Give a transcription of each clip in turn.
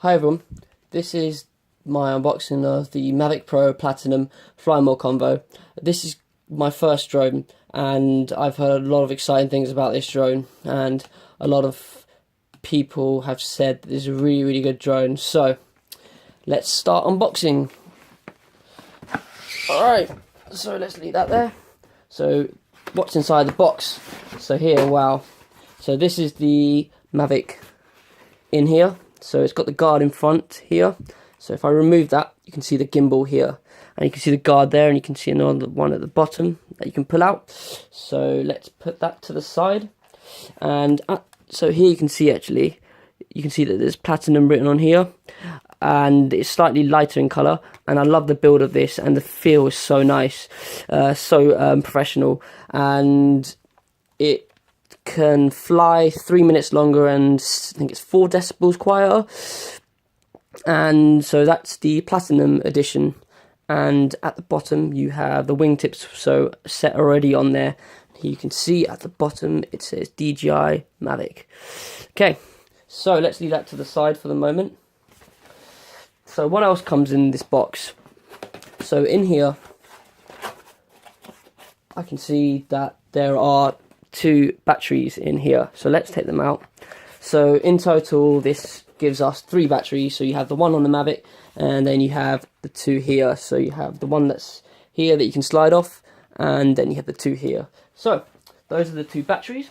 Hi everyone, this is my unboxing of the Mavic Pro Platinum Fly More combo. This is my first drone and I've heard a lot of exciting things about this drone, and a lot of people have said this is a really good drone. So let's start unboxing. Alright, so let's leave that there. So what's inside the box? So here, wow. So this is the Mavic in here. So it's got the guard in front here. So if I remove that, you can see the gimbal here. And you can see the guard there, and you can see another one at the bottom that you can pull out. So let's put that to the side. And so here you can see you can see that there's platinum written on here. And it's slightly lighter in colour. And I love the build of this, and the feel is so nice. So professional. And it can fly 3 minutes longer, and I think it's 4 decibels quieter. And so that's the Platinum edition. And at the bottom you have the wingtips, so set already on there. You can see at the bottom it says DJI Mavic. Okay, so let's leave that to the side for the moment. So what else comes in this box? So in here I can see that there are 2 batteries in here, so let's take them out. So in total this gives us 3 batteries. So you have the one on the Mavic, and then you have the 2 here. So you have the one that's here that you can slide off, and then you have the 2 here. So those are the 2 batteries.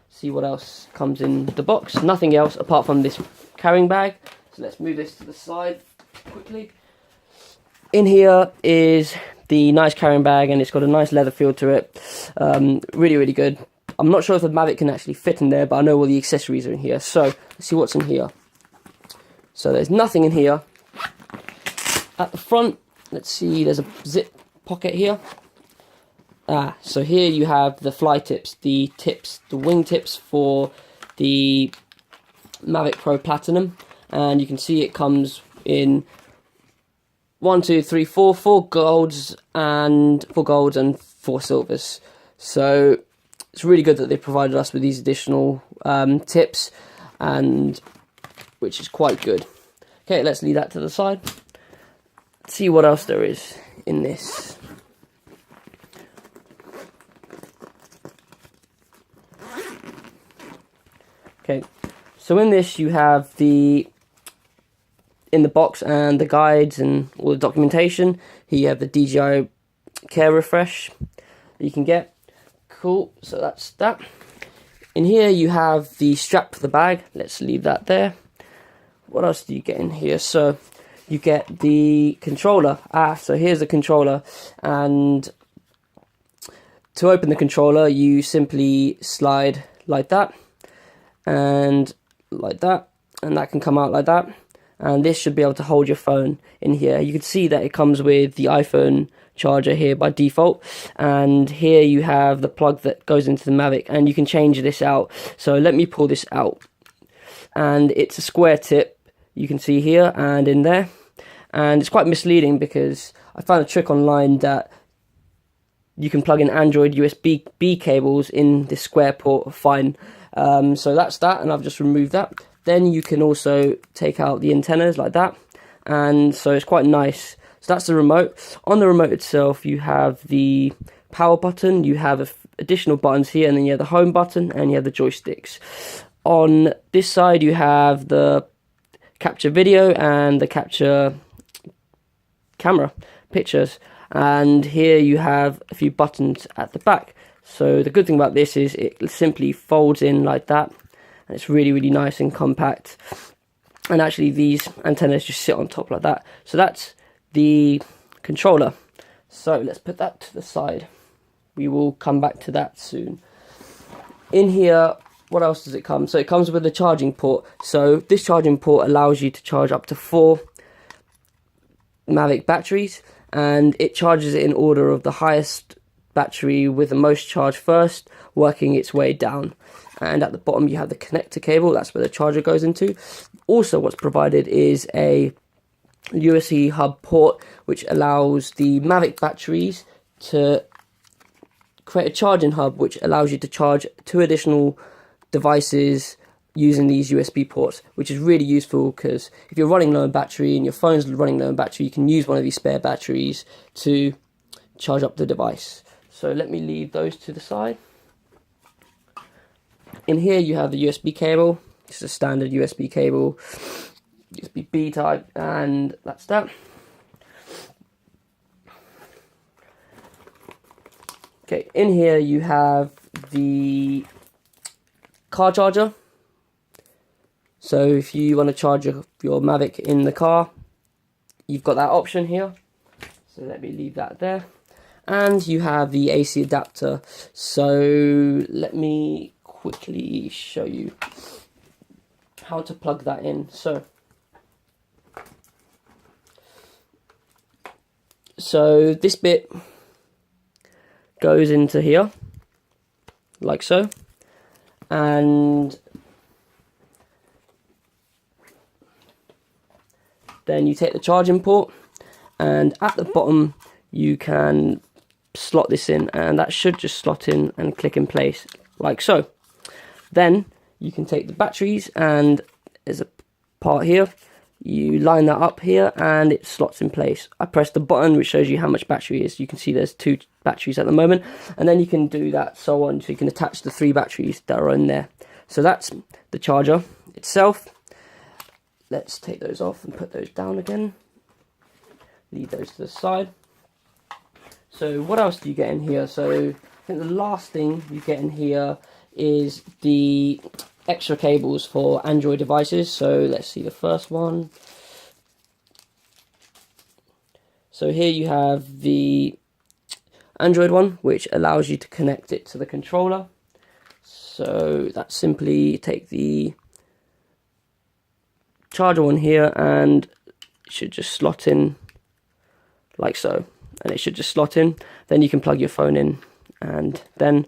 See what else comes in the box. Nothing else apart from this carrying bag. So let's move this to the side quickly. In here is the nice carrying bag, and it's got a nice leather feel to it. Really good. I'm not sure if the Mavic can actually fit in there, but I know all the accessories are in here. So let's see what's in here. So there's nothing in here. At the front, let's see, there's a zip pocket here. So here you have the fly tips, the wing tips for the Mavic Pro Platinum, and you can see it comes in 4 golds and 4 silvers. So it's really good that they provided us with these additional tips, and which is quite good. Okay, let's leave that to the side. Let's see what else there is in this. Okay, so in this you have in the box and the guides and all the documentation. Here you have the DJI Care Refresh that you can get. Cool, so that's that. In here you have the strap for the bag. Let's leave that there. What else do you get in here? So you get the controller. So here's the controller, and to open the controller you simply slide like that and like that, and that can come out like that. And this should be able to hold your phone in here. You can see that it comes with the iPhone charger here by default, and here you have the plug that goes into the Mavic, and you can change this out. So let me pull this out, and it's a square tip, you can see here and in there, and it's quite misleading because I found a trick online that you can plug in Android USB-B cables in this square port fine. So that's that, and I've just removed that. Then you can also take out the antennas like that, and so it's quite nice. So that's the remote. On the remote itself you have the power button, you have additional buttons here, and then you have the home button, and you have the joysticks. On this side you have the capture video and the capture camera pictures, and here you have a few buttons at the back. So the good thing about this is it simply folds in like that, and it's really nice and compact. And actually these antennas just sit on top like that. So that's the controller. So let's put that to the side. We will come back to that soon. In here, what else does it come? So it comes with a charging port. So this charging port allows you to charge up to 4 Mavic batteries, and it charges it in order of the highest battery with the most charge first, working its way down. And at the bottom you have the connector cable, that's where the charger goes into. Also what's provided is a USB hub port, which allows the Mavic batteries to create a charging hub, which allows you to charge 2 additional devices using these USB ports, which is really useful because if you're running low on battery and your phone's running low on battery, you can use one of these spare batteries to charge up the device. So let me leave those to the side. In here you have the USB cable. It's a standard USB cable, USB-B type, and that's that. Okay, in here you have the car charger. So if you want to charge your Mavic in the car, you've got that option here. So let me leave that there. And you have the AC adapter. So let me quickly show you how to plug that in. So this bit goes into here, like so, and then you take the charging port, and at the bottom you can slot this in, and that should just slot in and click in place, like so. Then you can take the batteries, and there's a part here, you line that up here and it slots in place. I press the button which shows you how much battery is. You can see there's 2 batteries at the moment, and then you can do that so on, so you can attach the 3 batteries that are in there. So that's the charger itself. Let's take those off and put those down again. Leave those to the side. So what else do you get in here? So I think the last thing you get in here is the extra cables for Android devices. So let's see the first one. So here you have the Android one, which allows you to connect it to the controller. So that's simply take the charger one here, and it should just slot in like so, and it should just slot in. Then you can plug your phone in and then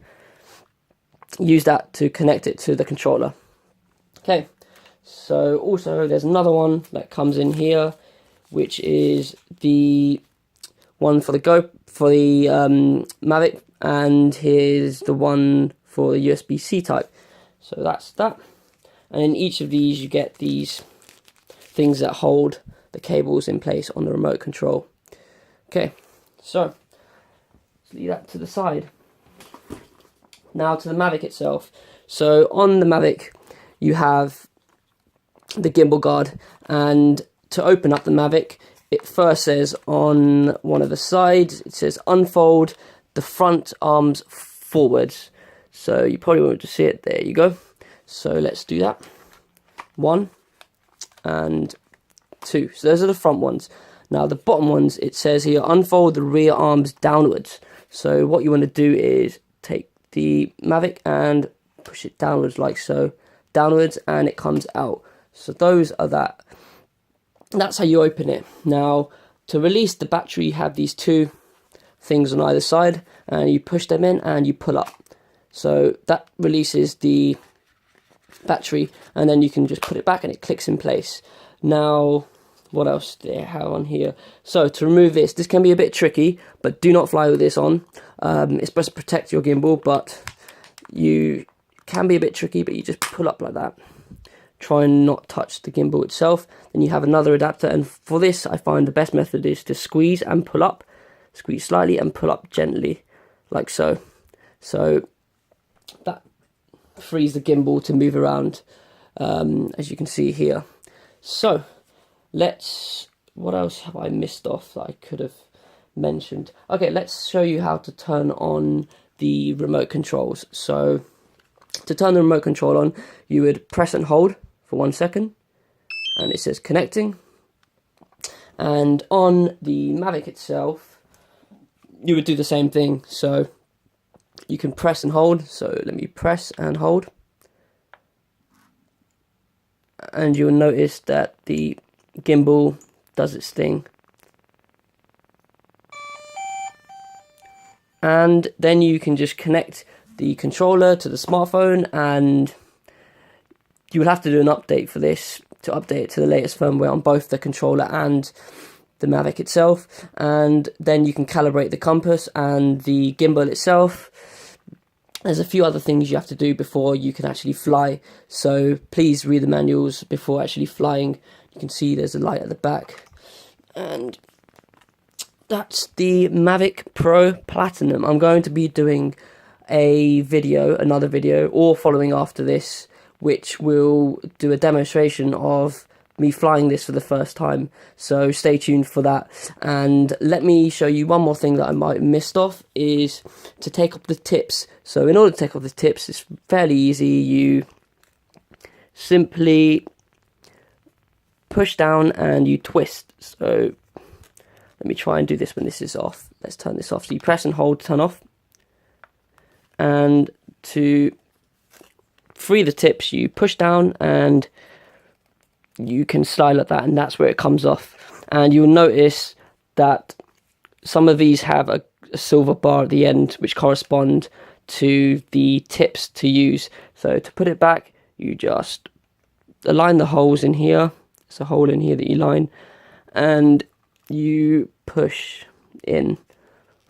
use that to connect it to the controller. Okay, so also there's another one that comes in here, which is the one for the Mavic, and here's the one for the USB-C type. So that's that, and in each of these you get these things that hold the cables in place on the remote control. Okay, so let's leave that to the side. Now to the Mavic itself. So on the Mavic you have the gimbal guard, and to open up the Mavic, it first says on one of the sides, it says unfold the front arms forwards. So you probably want to see it. There you go. So let's do that. 1 and 2. So those are the front ones. Now the bottom ones, it says here unfold the rear arms downwards. So what you want to do is take the Mavic and push it downwards like so, downwards, and it comes out. So those are that. That's how you open it. Now to release the battery, you have these 2 things on either side, and you push them in and you pull up. So that releases the battery, and then you can just put it back and it clicks in place. Now what else do they have on here? So to remove this can be a bit tricky, but do not fly with this on. It's supposed to protect your gimbal, but you can be a bit tricky, but you just pull up like that. Try and not touch the gimbal itself. Then you have another adapter, and for this I find the best method is to squeeze and pull up. Squeeze slightly and pull up gently, like so. So that frees the gimbal to move around, as you can see here. So what else have I missed off that I could have mentioned? Okay, let's show you how to turn on the remote controls. So to turn the remote control on, you would press and hold for 1 second, and it says connecting. And on the Mavic itself, you would do the same thing. So you can press and hold. So let me press and hold, and you'll notice that the gimbal does its thing. And then you can just connect the controller to the smartphone, and you will have to do an update for this to update it to the latest firmware on both the controller and the Mavic itself. And then you can calibrate the compass and the gimbal itself there's a few other things you have to do before you can actually fly, so please read the manuals before actually flying. You can see there's a light at the back, and that's the Mavic Pro Platinum. I'm going to be doing another video, or following after this, which will do a demonstration of me flying this for the first time, so stay tuned for that. And let me show you one more thing that I might have missed off, is to take off the tips. So in order to take off the tips, it's fairly easy. You simply push down and you twist. So let me try and do this when this is off. Let's turn this off. So you press and hold to turn off, and to free the tips you push down and you can slide like that, and that's where it comes off. And you'll notice that some of these have a silver bar at the end which correspond to the tips to use. So to put it back, you just align the holes in here. There's a hole in here that you line, and you push in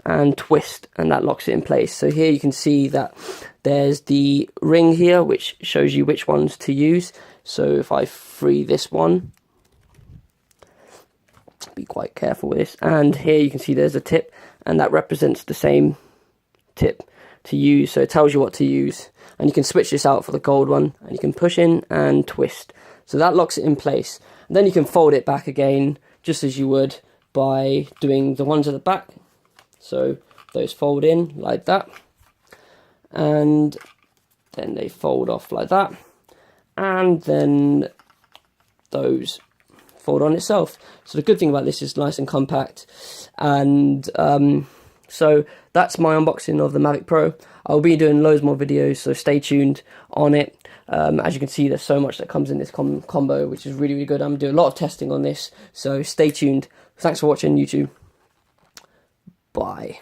and twist, and that locks it in place. So here you can see that there's the ring here which shows you which ones to use. So if I free this one, be quite careful with this, and here you can see there's a tip, and that represents the same tip to use, so it tells you what to use. And you can switch this out for the gold one, and you can push in and twist, so that locks it in place. And then you can fold it back again just as you would by doing the ones at the back. So those fold in like that, and then they fold off like that, and then those fold on itself. So the good thing about this is nice and compact. And so that's my unboxing of the Mavic Pro. I'll be doing loads more videos, so stay tuned on it. As you can see, there's so much that comes in this combo, which is really, really good. I'm doing a lot of testing on this, so stay tuned. Thanks for watching, YouTube. Bye.